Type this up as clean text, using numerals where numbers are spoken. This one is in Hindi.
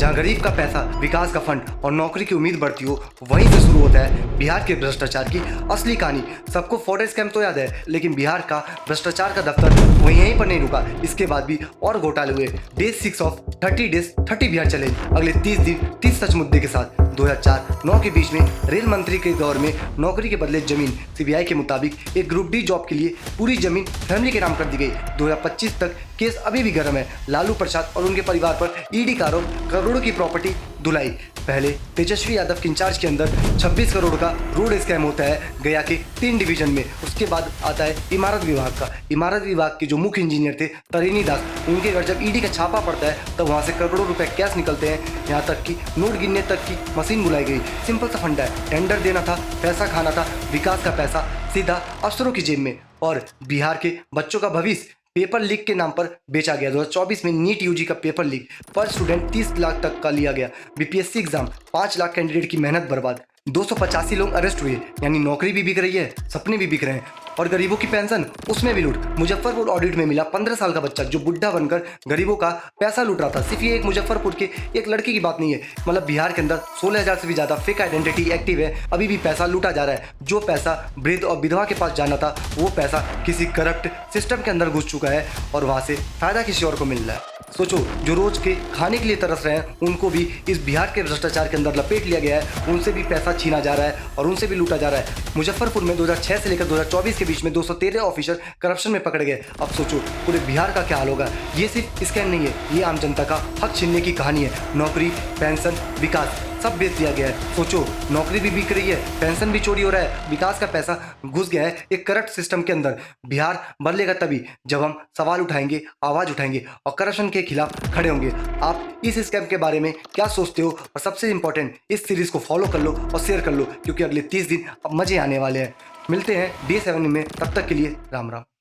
जहां गरीब का पैसा, विकास का फंड और नौकरी की उम्मीद बढ़ती हो, वहीं से शुरू होता है बिहार के भ्रष्टाचार की असली कहानी। सबको फॉरेस्ट स्कैम तो याद है, लेकिन बिहार का भ्रष्टाचार का दफ्तर वहीं यहीं पर नहीं रुका। इसके बाद भी और घोटाले हुए। Day 6 of 30 days 30 Bihar challenge. अगले 30 दिन 30 सच मुद्दे के साथ 2004-9 के बीच में रेल मंत्री के दौर में नौकरी के बदले जमीन। सीबीआई के मुताबिक एक ग्रुप डी जॉब के लिए पूरी जमीन फैमिली के नाम कर दी गई। 2025 तक केस अभी भी गर्म है। लालू प्रसाद और उनके परिवार पर ईडी का आरोप, करोड़ों की प्रॉपर्टी धुलाई। पहले तेजस्वी यादव के इंचार्ज के अंदर 26 करोड़ का रोड स्कैम होता है गया के 3 डिवीजन में। उसके बाद आता है इमारत विभाग का। इमारत विभाग के जो मुख्य इंजीनियर थे तरिणी दास, उनके घर जब ईडी का छापा पड़ता है तब वहां से करोड़ों रुपए कैश निकलते हैं। यहाँ तक कि नोट गिनने तक की मशीन बुलाई गई। सिंपल सा फंडा है, टेंडर देना था, पैसा खाना था, विकास का पैसा सीधा अफसरों की जेब में। और बिहार के बच्चों का भविष्य पेपर लीक के नाम पर बेचा गया। 2024 में नीट यूजी का पेपर लीक, पर स्टूडेंट 30 लाख तक का लिया गया। बीपीएससी एग्जाम, 5 लाख कैंडिडेट की मेहनत बर्बाद। 285 लोग अरेस्ट हुए, यानी नौकरी भी बिक रही है, सपने भी बिक रहे हैं। और गरीबों की पेंशन, उसमें भी लूट। मुजफ्फरपुर ऑडिट में मिला 15 साल का बच्चा जो बुढ़ा बनकर गरीबों का पैसा लूट रहा था। सिर्फ ये एक मुजफ्फरपुर के एक लड़के की बात नहीं है, मतलब बिहार के अंदर 16,000 से भी ज्यादा फेक आइडेंटिटी एक्टिव है। अभी भी पैसा लूटा जा रहा है। जो पैसा वृद्ध और विधवा के पास जाना था, वो पैसा किसी करप्ट सिस्टम के अंदर घुस चुका है और वहां से फायदा किसी और को मिल रहा है। सोचो, जो रोज के खाने के लिए तरस रहे हैं, उनको भी इस बिहार के भ्रष्टाचार के अंदर लपेट लिया गया है। उनसे भी पैसा छीना जा रहा है और उनसे भी लूटा जा रहा है। मुजफ्फरपुर में 2006 से लेकर 2024 के बीच में 213 ऑफिसर करप्शन में पकड़े गए। अब सोचो पूरे बिहार का क्या हाल होगा। ये सिर्फ स्कैम नहीं है, ये आम जनता का हक छीनने की कहानी है। नौकरी, पेंशन, विकास सब बेच दिया गया है। सोचो, नौकरी भी बिक रही है, पेंशन भी चोरी हो रहा है, विकास का पैसा घुस गया है एक करप्ट सिस्टम के अंदर। बिहार बदलेगा तभी जब हम सवाल उठाएंगे, आवाज उठाएंगे और करप्शन के खिलाफ खड़े होंगे। आप इस स्कैम के बारे में क्या सोचते हो? और सबसे इंपॉर्टेंट, इस सीरीज को फॉलो कर लो और शेयर कर लो, क्योंकि अगले 30 दिन अब मजे आने वाले हैं। मिलते हैं डे 7 में, तब तक के लिए राम राम।